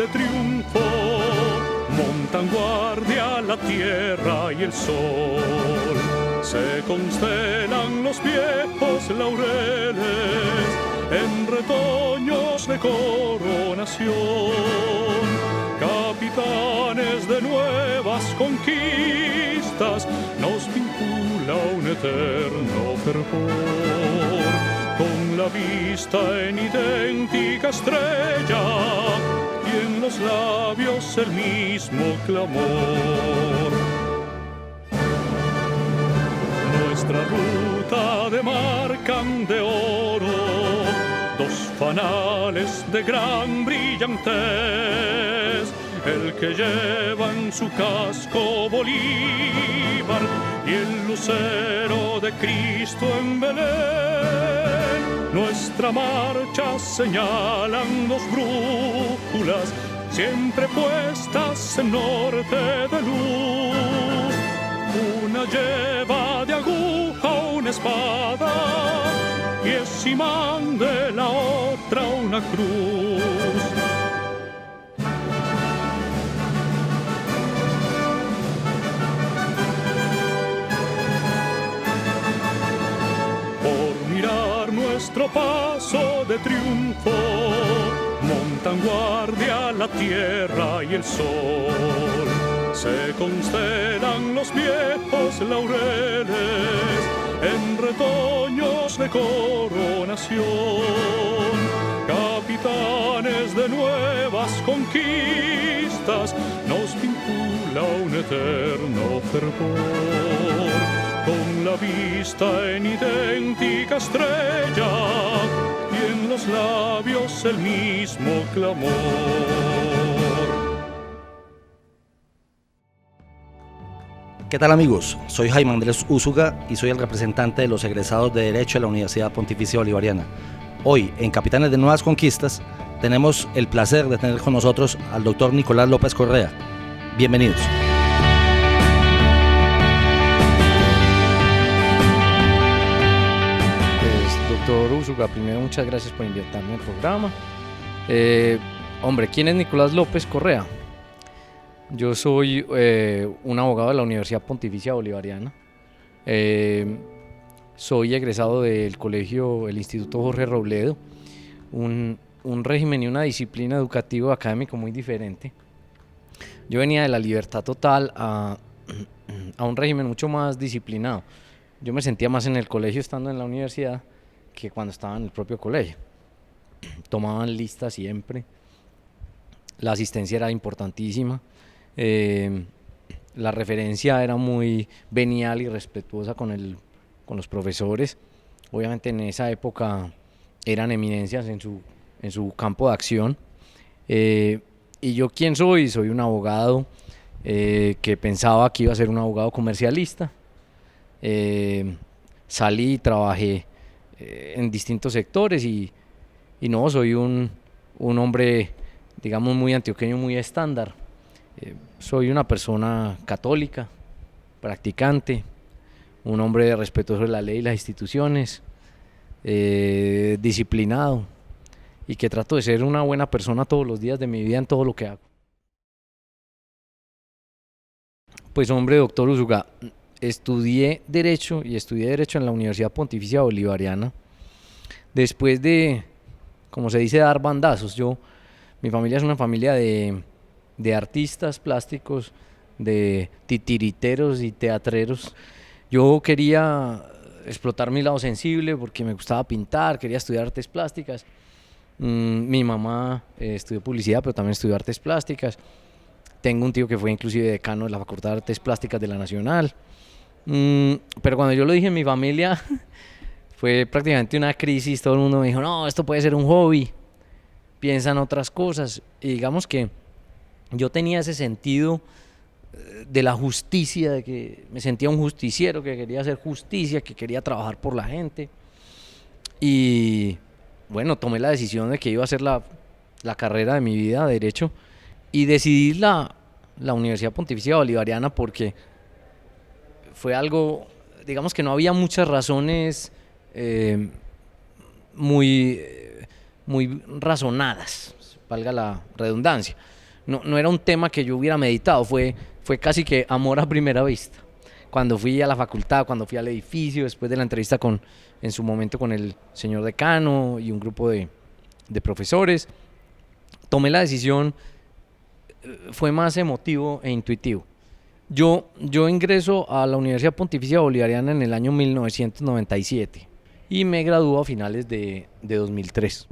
de triunfo, montan guardia la tierra y el sol. Se constelan los viejos laureles en retoños de coronación. Capitanes de nuevas conquistas, nos vincula un eterno fervor. Con la vista en idéntica estrella y en los labios el mismo clamor. Nuestra ruta demarcan de oro dos fanales de gran brillantez, el que lleva en su casco Bolívar y el lucero de Cristo en Belén. Nuestra marcha señalan dos brújulas, siempre puestas en norte de luz. Una lleva de aguja una espada y es imán de la otra una cruz. Por mirar nuestro paso de triunfo, montan guardia la tierra y el sol. Se constelan los viejos laureles en retoños de coronación. Capitanes de nuevas conquistas, nos vincula un eterno fervor. Con la vista en idéntica estrella y en los labios el mismo clamor. ¿Qué tal, amigos? Soy Jaime Andrés Úsuga y soy el representante de los egresados de Derecho de la Universidad Pontificia Bolivariana. Hoy, en Capitanes de Nuevas Conquistas, tenemos el placer de tener con nosotros al doctor Nicolás López Correa. Bienvenidos. Doctor Úsuga, primero muchas gracias por invitarme al programa. ¿Quién es Nicolás López Correa? Yo soy un abogado de la Universidad Pontificia Bolivariana. Soy egresado del colegio, el Instituto Jorge Robledo, un régimen y una disciplina educativa académico muy diferente. Yo venía de la libertad total a un régimen mucho más disciplinado. Yo me sentía más en el colegio estando en la universidad que cuando estaba en el propio colegio. Tomaban lista siempre, la asistencia era importantísima, la referencia era muy venial y respetuosa con los profesores. Obviamente en esa época eran eminencias en su campo de acción. ¿Y yo quién soy? Soy un abogado que pensaba que iba a ser un abogado comercialista. Salí y trabajé en distintos sectores y no, soy un hombre, digamos, muy antioqueño, muy estándar. Soy una persona católica, practicante, un hombre respetuoso de la ley y las instituciones, disciplinado y que trato de ser una buena persona todos los días de mi vida en todo lo que hago. Pues hombre, doctor Úsuga, estudié Derecho en la Universidad Pontificia Bolivariana. Después de, como se dice, dar bandazos. Mi familia es una familia de artistas plásticos, de titiriteros y teatreros. Yo quería explotar mi lado sensible porque me gustaba pintar, quería estudiar artes plásticas. Mi mamá estudió publicidad, pero también estudió artes plásticas. Tengo un tío que fue inclusive decano de la Facultad de Artes Plásticas de la Nacional. Pero cuando yo lo dije en mi familia, fue prácticamente una crisis. Todo el mundo me dijo, no, esto puede ser un hobby, piensa en otras cosas. Y digamos que yo tenía ese sentido de la justicia, de que me sentía un justiciero, que quería hacer justicia, que quería trabajar por la gente. Y bueno, tomé la decisión de que iba a hacer la carrera de mi vida, Derecho, y decidí la Universidad Pontificia Bolivariana porque fue algo, digamos que no había muchas razones muy razonadas, valga la redundancia. no era un tema que yo hubiera meditado, fue casi que amor a primera vista. Cuando fui a la facultad, cuando fui al edificio, después de la entrevista en su momento con el señor decano y un grupo de profesores, tomé la decisión, fue más emotivo e intuitivo. Yo ingreso a la Universidad Pontificia Bolivariana en el año 1997 y me gradúo a finales de 2003.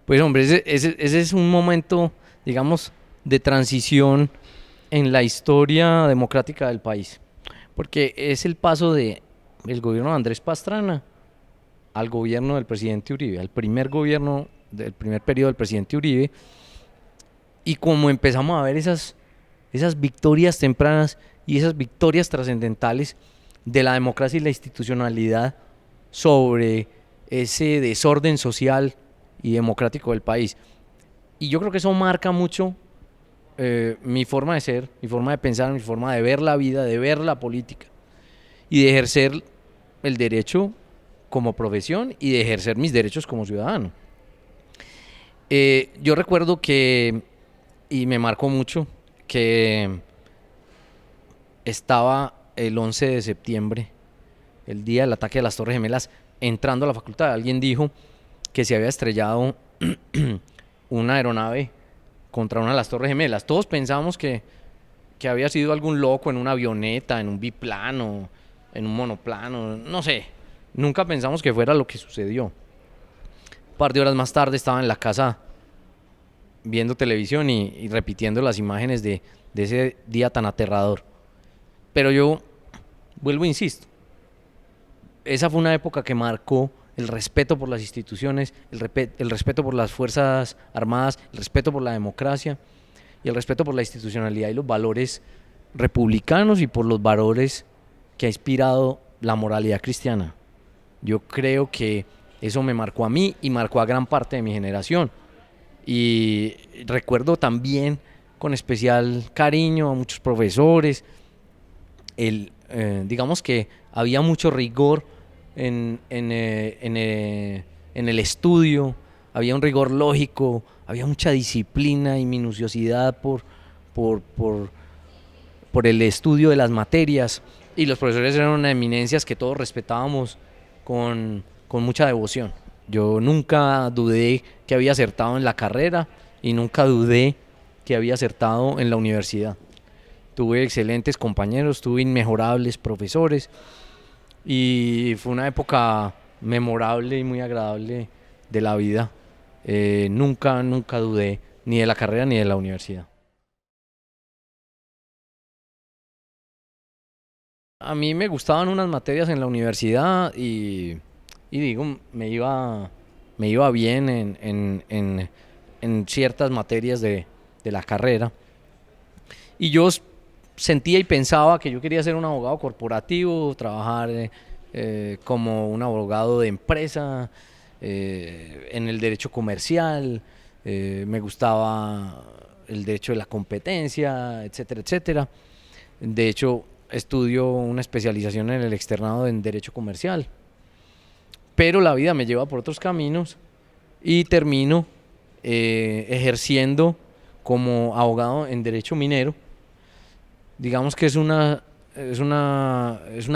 Pues hombre, ese es un momento, digamos, de transición en la historia democrática del país, porque es el paso del gobierno de Andrés Pastrana al gobierno del presidente Uribe, al primer gobierno del primer periodo del presidente Uribe, y como empezamos a ver esas victorias tempranas y esas victorias trascendentales de la democracia y la institucionalidad sobre ese desorden social y democrático del país. Y yo creo que eso marca mucho mi forma de ser, mi forma de pensar, mi forma de ver la vida, de ver la política y de ejercer el derecho como profesión y de ejercer mis derechos como ciudadano. Yo recuerdo que, y me marcó mucho, que estaba el 11 de septiembre, el día del ataque a las Torres Gemelas, entrando a la facultad. Alguien dijo que se había estrellado una aeronave contra una de las Torres Gemelas. Todos pensamos que había sido algún loco en una avioneta, en un biplano, en un monoplano, no sé. Nunca pensamos que fuera lo que sucedió. Un par de horas más tarde estaba en la casa viendo televisión y repitiendo las imágenes de ese día tan aterrador. Pero yo vuelvo e insisto, esa fue una época que marcó el respeto por las instituciones, el respeto por las Fuerzas Armadas, el respeto por la democracia y el respeto por la institucionalidad y los valores republicanos y por los valores que ha inspirado la moralidad cristiana. Yo creo que eso me marcó a mí y marcó a gran parte de mi generación. Y recuerdo también con especial cariño a muchos profesores. Digamos que había mucho rigor en el estudio, había un rigor lógico, había mucha disciplina y minuciosidad por el estudio de las materias, y los profesores eran unas eminencias que todos respetábamos con mucha devoción. Yo nunca dudé que había acertado en la carrera y nunca dudé que había acertado en la universidad. Tuve excelentes compañeros, tuve inmejorables profesores y fue una época memorable y muy agradable de la vida. Nunca dudé ni de la carrera ni de la universidad. A mí me gustaban unas materias en la universidad y digo, me iba bien en ciertas materias de la carrera. Y yo sentía y pensaba que yo quería ser un abogado corporativo, trabajar como un abogado de empresa, en el derecho comercial, me gustaba el derecho de la competencia, etcétera, etcétera. De hecho, estudio una especialización en el externado en derecho comercial. Pero la vida me lleva por otros caminos y termino ejerciendo como abogado en derecho minero. Digamos que es una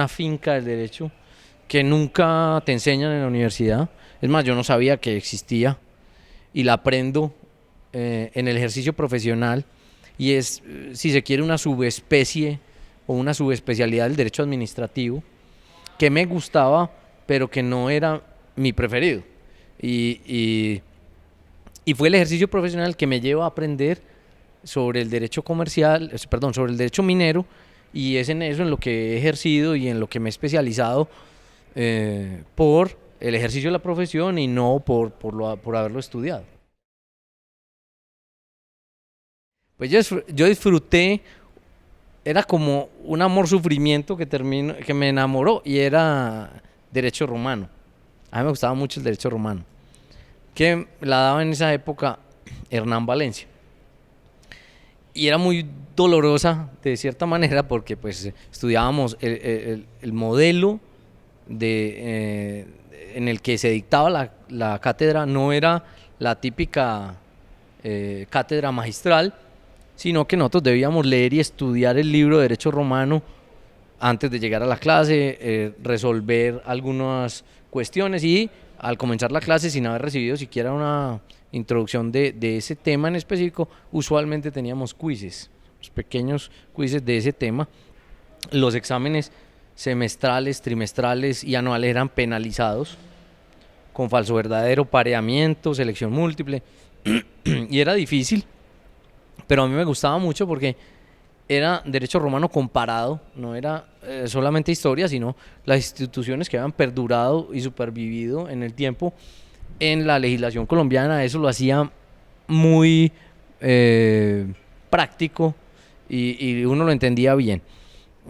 finca del derecho que nunca te enseñan en la universidad. Es más, yo no sabía que existía y la aprendo en el ejercicio profesional, y es, si se quiere, una subespecie o una subespecialidad del derecho administrativo que me gustaba, pero que no era mi preferido. Y fue el ejercicio profesional que me lleva a aprender sobre el derecho comercial, sobre el derecho minero, y es en eso en lo que he ejercido y en lo que me he especializado por el ejercicio de la profesión y no por haberlo estudiado. Pues yo disfruté, era como un amor-sufrimiento que me enamoró, y era derecho romano. A mí me gustaba mucho el derecho romano, que la daba en esa época Hernán Valencia. Y era muy dolorosa de cierta manera porque pues estudiábamos el modelo en el que se dictaba la cátedra. No era la típica cátedra magistral, sino que nosotros debíamos leer y estudiar el libro de Derecho Romano antes de llegar a la clase, resolver algunas cuestiones y al comenzar la clase sin haber recibido siquiera una introducción de ese tema en específico, usualmente teníamos quizzes, pequeños quizzes de ese tema. Los exámenes semestrales, trimestrales y anuales eran penalizados con falso verdadero, pareamiento, selección múltiple y era difícil, pero a mí me gustaba mucho porque era derecho romano comparado, no era solamente historia, sino las instituciones que habían perdurado y supervivido en el tiempo en la legislación colombiana. Eso lo hacía muy práctico y uno lo entendía bien.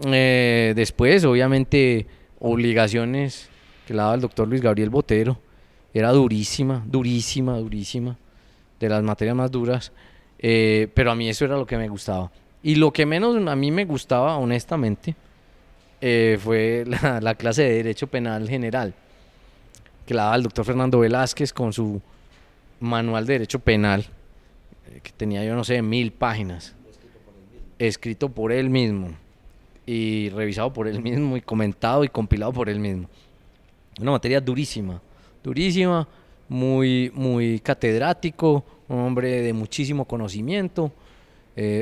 Después, obviamente, obligaciones que le daba el doctor Luis Gabriel Botero, era durísima, de las materias más duras, pero a mí eso era lo que me gustaba. Y lo que menos a mí me gustaba, honestamente, fue la clase de Derecho Penal General, que la daba el doctor Fernando Velázquez con su manual de Derecho Penal, que tenía, yo no sé, 1000 páginas, escrito por él mismo, y revisado por él mismo, y comentado y compilado por él mismo. Una materia durísima, muy catedrático, un hombre de muchísimo conocimiento,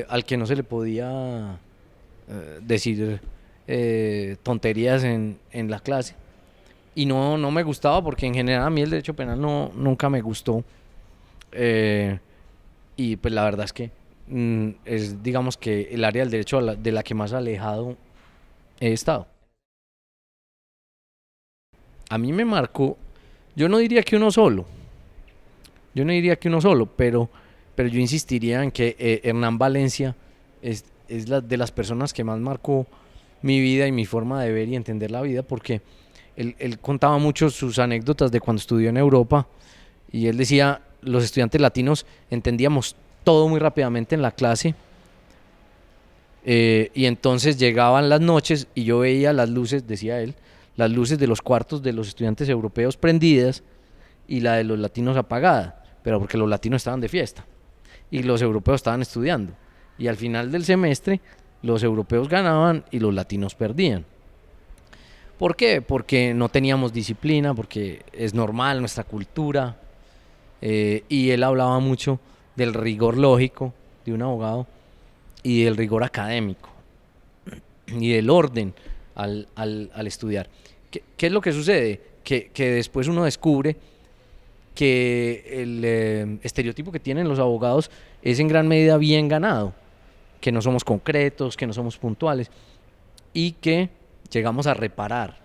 al que no se le podía decir tonterías en la clase. Y no me gustaba porque en general a mí el derecho penal nunca me gustó. Y pues la verdad es que es, digamos, que el área del derecho de la que más alejado he estado. A mí me marcó, yo no diría que uno solo, pero yo insistiría en que Hernán Valencia es de las personas que más marcó mi vida y mi forma de ver y entender la vida, porque él contaba mucho sus anécdotas de cuando estudió en Europa, y él decía, los estudiantes latinos entendíamos todo muy rápidamente en la clase, y entonces llegaban las noches y yo veía las luces, decía él, las luces de los cuartos de los estudiantes europeos prendidas y la de los latinos apagada, pero porque los latinos estaban de fiesta y los europeos estaban estudiando, y al final del semestre los europeos ganaban y los latinos perdían. ¿Por qué? Porque no teníamos disciplina, porque es normal nuestra cultura, y él hablaba mucho del rigor lógico de un abogado y del rigor académico y del orden al estudiar. ¿Qué es lo que sucede? Que después uno descubre que el estereotipo que tienen los abogados es en gran medida bien ganado, que no somos concretos, que no somos puntuales y que llegamos a reparar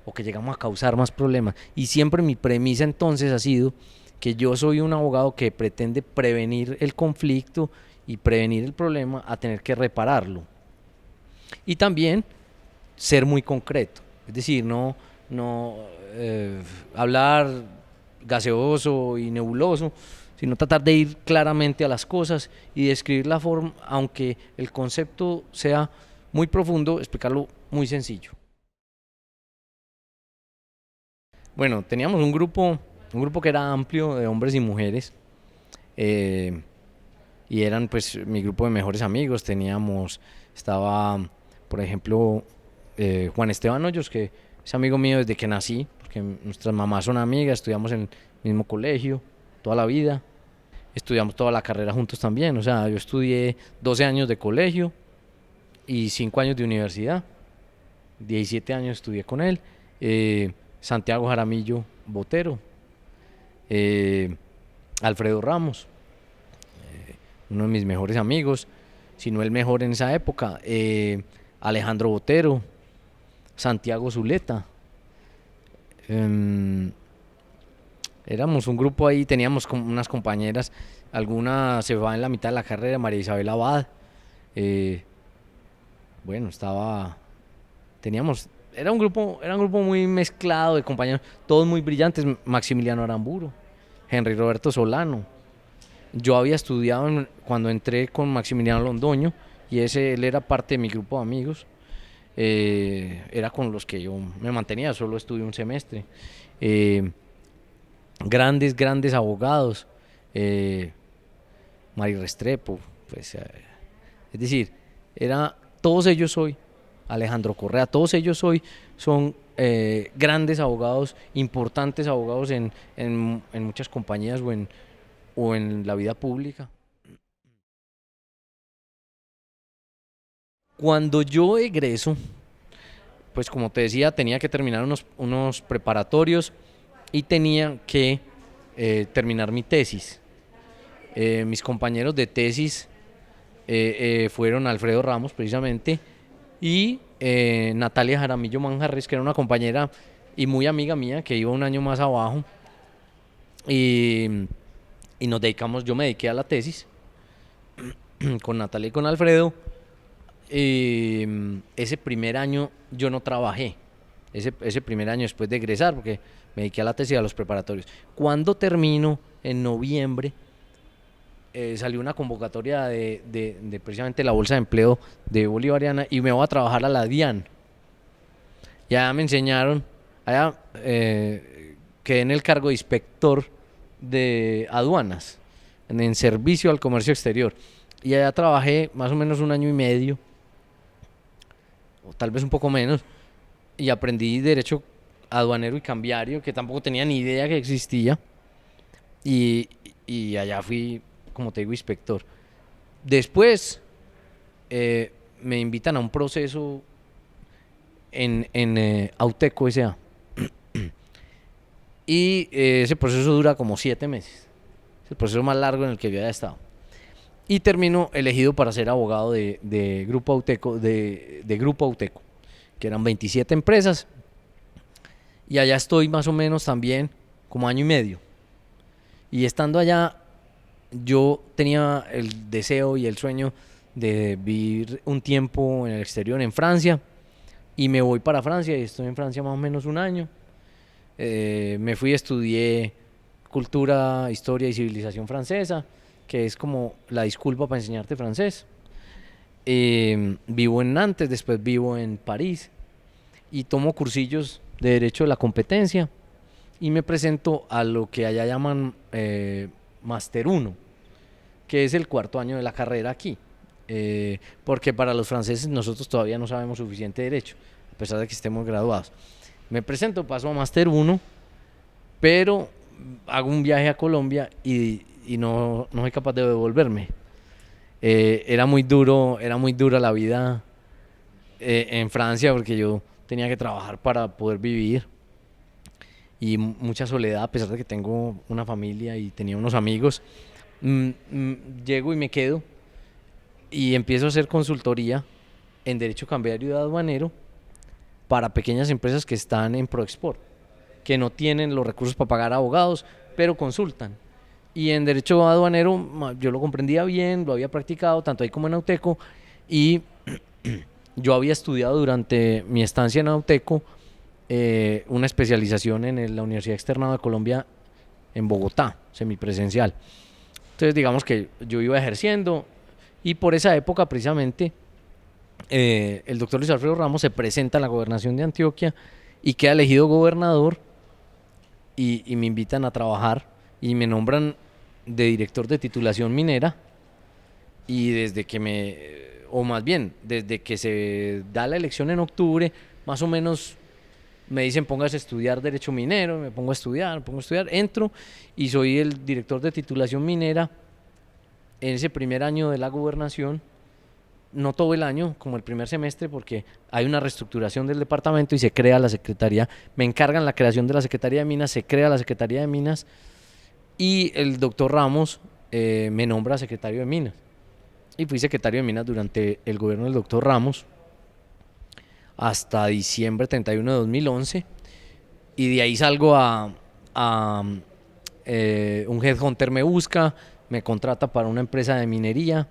o que llegamos a causar más problemas. Y siempre mi premisa entonces ha sido que yo soy un abogado que pretende prevenir el conflicto y prevenir el problema a tener que repararlo. Y también ser muy concreto, es decir, no hablar gaseoso y nebuloso, sino tratar de ir claramente a las cosas y describir la forma, aunque el concepto sea muy profundo, explicarlo muy sencillo. Bueno, teníamos un grupo que era amplio de hombres y mujeres, y eran pues mi grupo de mejores amigos. Estaba, por ejemplo, Juan Esteban Hoyos, que es amigo mío desde que nací, porque nuestras mamás son amigas, estudiamos en el mismo colegio toda la vida, estudiamos toda la carrera juntos también. O sea, yo estudié 12 años de colegio y 5 años de universidad, 17 años estudié con él. Santiago Jaramillo Botero, Alfredo Ramos, uno de mis mejores amigos, si no el mejor en esa época, Alejandro Botero, Santiago Zuleta. Éramos un grupo ahí, teníamos unas compañeras, alguna se va en la mitad de la carrera, María Isabel Abad. Bueno, era un grupo muy mezclado de compañeros, todos muy brillantes. Maximiliano Aramburo, Henry Roberto Solano. Yo había estudiado cuando entré con Maximiliano Londoño, y él era parte de mi grupo de amigos. Era con los que yo me mantenía, solo estudié un semestre. Grandes abogados. Mari Restrepo, pues, es decir, todos ellos hoy, Alejandro Correa, todos ellos hoy son grandes abogados, importantes abogados en muchas compañías o en la vida pública. Cuando yo egreso, pues como te decía, tenía que terminar unos preparatorios y tenía que terminar mi tesis. Mis compañeros de tesis fueron Alfredo Ramos, precisamente, y Natalia Jaramillo Manjarres, que era una compañera y muy amiga mía, que iba un año más abajo. Y yo me dediqué a la tesis con Natalia y con Alfredo. Ese primer año yo no trabajé, ese primer año después de egresar, porque me dediqué a la tesis y a los preparatorios. Cuando termino, en noviembre, salió una convocatoria de precisamente la Bolsa de Empleo de Bolivariana y me voy a trabajar a la DIAN. Ya me enseñaron, allá quedé en el cargo de inspector de aduanas, en servicio al comercio exterior. Y allá trabajé más o menos un año y medio, o tal vez un poco menos, y aprendí derecho aduanero y cambiario, que tampoco tenía ni idea que existía. Y allá fui, como te digo, inspector. Después me invitan a un proceso en Auteco S.A. Y ese proceso dura como 7 meses. Es el proceso más largo en el que yo haya estado. Y termino elegido para ser abogado de Grupo Auteco, de Grupo Auteco, que eran 27 empresas. Y allá estoy más o menos también como año y medio. Y estando allá, yo tenía el deseo y el sueño de vivir un tiempo en el exterior, en Francia. Y me voy para Francia y estoy en Francia más o menos un año. Me fui, estudié cultura, historia y civilización francesa, que es como la disculpa para enseñarte francés. Vivo en Nantes, después vivo en París y tomo cursillos de derecho de la competencia y me presento a lo que allá llaman Máster 1, que es el 4º año de la carrera aquí, porque para los franceses nosotros todavía no sabemos suficiente derecho, a pesar de que estemos graduados. Me presento, paso a Máster 1, pero hago un viaje a Colombia y no soy capaz de devolverme. Era muy dura la vida en Francia, porque yo tenía que trabajar para poder vivir y mucha soledad, a pesar de que tengo una familia y tenía unos amigos. Llego y me quedo y empiezo a hacer consultoría en derecho cambiario y aduanero para pequeñas empresas que están en Proexport, que no tienen los recursos para pagar abogados, pero consultan. Y en derecho aduanero yo lo comprendía bien, lo había practicado tanto ahí como en Auteco, y yo había estudiado durante mi estancia en Auteco una especialización en la Universidad Externada de Colombia en Bogotá, semipresencial. Entonces digamos que yo iba ejerciendo y por esa época precisamente el doctor Luis Alfredo Ramos se presenta a la gobernación de Antioquia y queda elegido gobernador y me invitan a trabajar y me nombran de director de titulación minera y desde que se da la elección en octubre, más o menos me dicen póngase a estudiar derecho minero, me pongo a estudiar, entro y soy el director de titulación minera en ese primer año de la gobernación. No todo el año, como el primer semestre, porque hay una reestructuración del departamento y se crea la Secretaría. Me encargan la creación de la Secretaría de Minas, se crea la Secretaría de Minas y el doctor Ramos me nombra secretario de Minas. Y fui secretario de Minas durante el gobierno del doctor Ramos hasta diciembre 31 de 2011 y de ahí salgo un headhunter me busca, me contrata para una empresa de minería.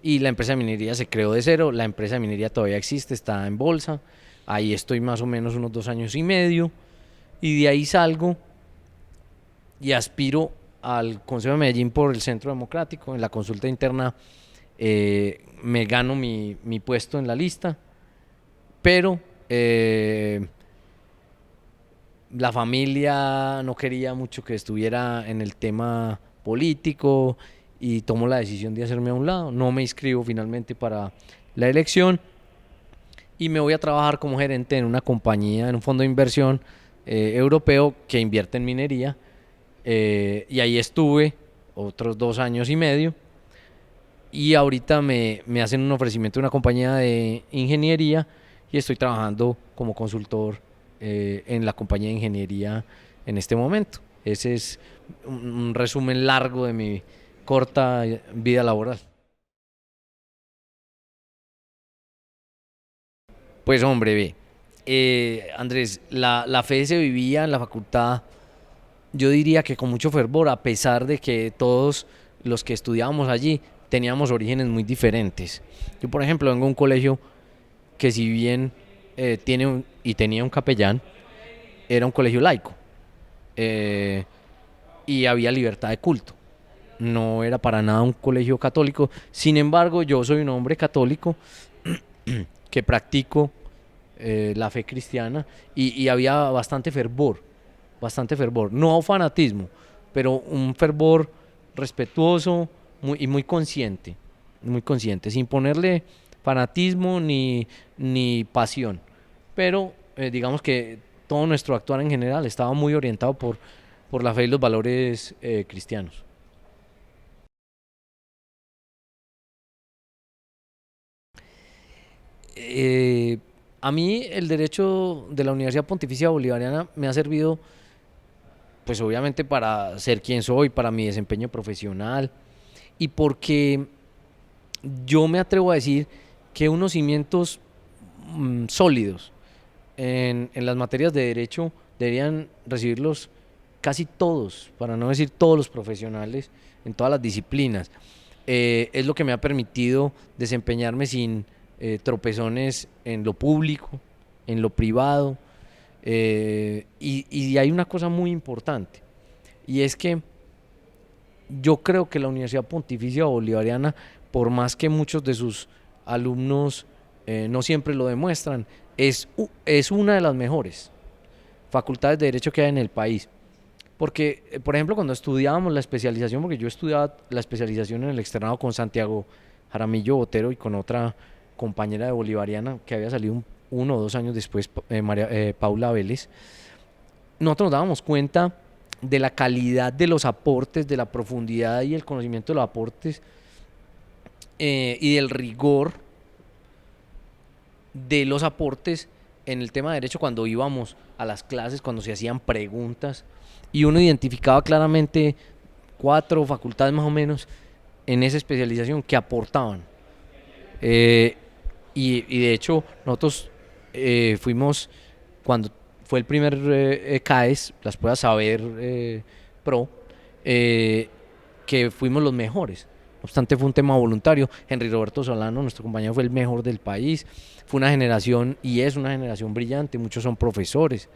Y la empresa de minería se creó de cero, la empresa de minería todavía existe, está en bolsa, ahí estoy más o menos unos 2 años y medio, y de ahí salgo y aspiro al Consejo de Medellín por el Centro Democrático. En la consulta interna me gano mi puesto en la lista, pero la familia no quería mucho que estuviera en el tema político y tomo la decisión de hacerme a un lado. No me inscribo finalmente para la elección y me voy a trabajar como gerente en una compañía, en un fondo de inversión europeo que invierte en minería, y ahí estuve otros 2 años y medio, y ahorita me hacen un ofrecimiento de una compañía de ingeniería y estoy trabajando como consultor en la compañía de ingeniería en este momento. Ese es un resumen largo de mi corta vida laboral. Pues hombre, ve, Andrés, la fe se vivía en la facultad, yo diría que con mucho fervor, a pesar de que todos los que estudiábamos allí teníamos orígenes muy diferentes. Yo, por ejemplo, vengo de un colegio que si bien tenía un capellán, era un colegio laico, eh, y había libertad de culto. No era para nada un colegio católico. Sin embargo, yo soy un hombre católico que practico la fe cristiana, y había bastante fervor, no fanatismo, pero un fervor respetuoso y muy consciente, sin ponerle fanatismo ni pasión, pero digamos que todo nuestro actuar en general estaba muy orientado por la fe y los valores cristianos. Eh, a mí el derecho de la Universidad Pontificia Bolivariana me ha servido, pues obviamente para ser quien soy, para mi desempeño profesional, y porque yo me atrevo a decir que unos cimientos sólidos en las materias de derecho deberían recibirlos casi todos, para no decir todos los profesionales en todas las disciplinas. Es lo que me ha permitido desempeñarme sin tropezones en lo público, en lo privado, y hay una cosa muy importante, y es que yo creo que la Universidad Pontificia Bolivariana, por más que muchos de sus alumnos no siempre lo demuestran, es una de las mejores facultades de derecho que hay en el país. Porque, por ejemplo, cuando estudiábamos la especialización, porque yo estudiaba la especialización en el externado con Santiago Jaramillo Botero y con otra compañera de Bolivariana que había salido 1 o 2 años después, Paula Vélez, nosotros nos dábamos cuenta de la calidad de los aportes, de la profundidad y el conocimiento de los aportes, y del rigor de los aportes en el tema de derecho cuando íbamos a las clases, cuando se hacían preguntas, y uno identificaba claramente 4 facultades más o menos en esa especialización que aportaban. Y de hecho nosotros fuimos, cuando fue el primer CAES, las pruebas Saber Pro, que fuimos los mejores. No obstante, fue un tema voluntario. Henry Roberto Solano, nuestro compañero, fue el mejor del país. Fue una generación, y es una generación brillante, muchos son profesores.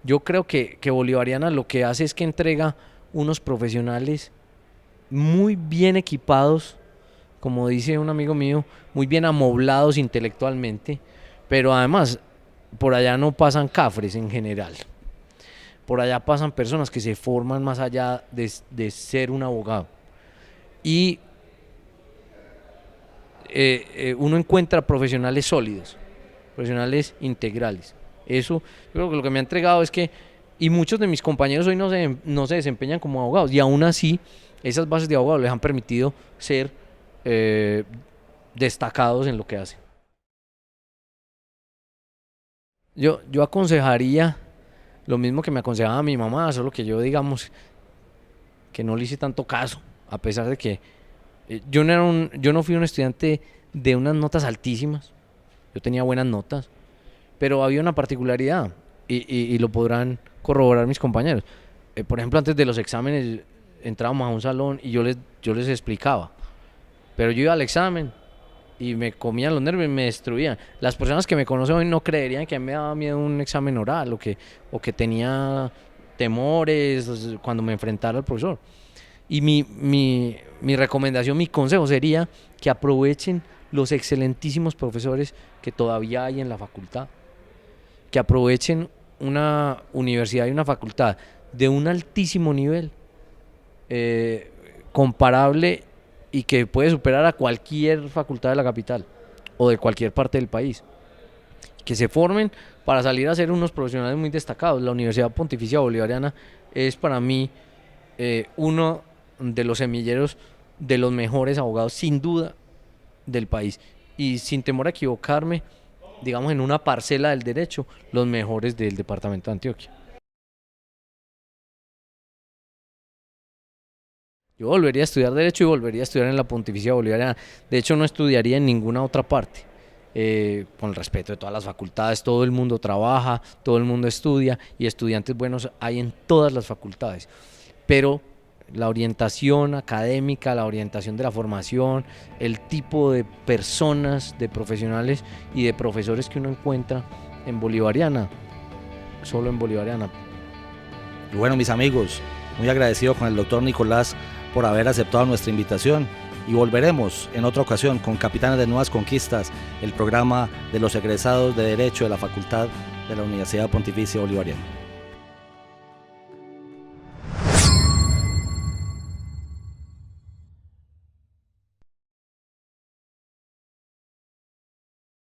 Yo creo que Bolivariana lo que hace es que entrega unos profesionales muy bien equipados, como dice un amigo mío, muy bien amoblados intelectualmente, pero además por allá no pasan cafres en general. Por allá pasan personas que se forman más allá de ser un abogado. Y uno encuentra profesionales sólidos, profesionales integrales. Eso, yo creo que lo que me ha entregado es que, y muchos de mis compañeros hoy no se desempeñan como abogados, y aún así esas bases de abogados les han permitido ser destacados en lo que hacen. Yo aconsejaría lo mismo que me aconsejaba mi mamá, solo que yo, digamos, que no le hice tanto caso, a pesar de que yo no fui un estudiante de unas notas altísimas, yo tenía buenas notas, pero había una particularidad, y lo podrán corroborar mis compañeros. Por ejemplo, antes de los exámenes entrábamos a un salón y yo les explicaba, pero yo iba al examen y me comían los nervios y me destruían. Las personas que me conocen hoy no creerían que a mí me daba miedo un examen oral, o que tenía temores cuando me enfrentara al profesor. Y mi recomendación, mi consejo sería que aprovechen los excelentísimos profesores que todavía hay en la facultad, que aprovechen una universidad y una facultad de un altísimo nivel, comparable y que puede superar a cualquier facultad de la capital o de cualquier parte del país. Que se formen para salir a ser unos profesionales muy destacados. La Universidad Pontificia Bolivariana es para mí uno de los semilleros de los mejores abogados, sin duda, del país. Y sin temor a equivocarme, digamos, en una parcela del derecho, los mejores del departamento de Antioquia. Yo volvería a estudiar Derecho y volvería a estudiar en la Pontificia Bolivariana. De hecho, no estudiaría en ninguna otra parte. Con el respeto de todas las facultades, todo el mundo trabaja, todo el mundo estudia y estudiantes buenos hay en todas las facultades. Pero la orientación académica, la orientación de la formación, el tipo de personas, de profesionales y de profesores que uno encuentra en Bolivariana, solo en Bolivariana. Y bueno, mis amigos, muy agradecido con el doctor Nicolás por haber aceptado nuestra invitación y volveremos en otra ocasión con Capitanes de Nuevas Conquistas, el programa de los egresados de Derecho de la Facultad de la Universidad Pontificia Bolivariana.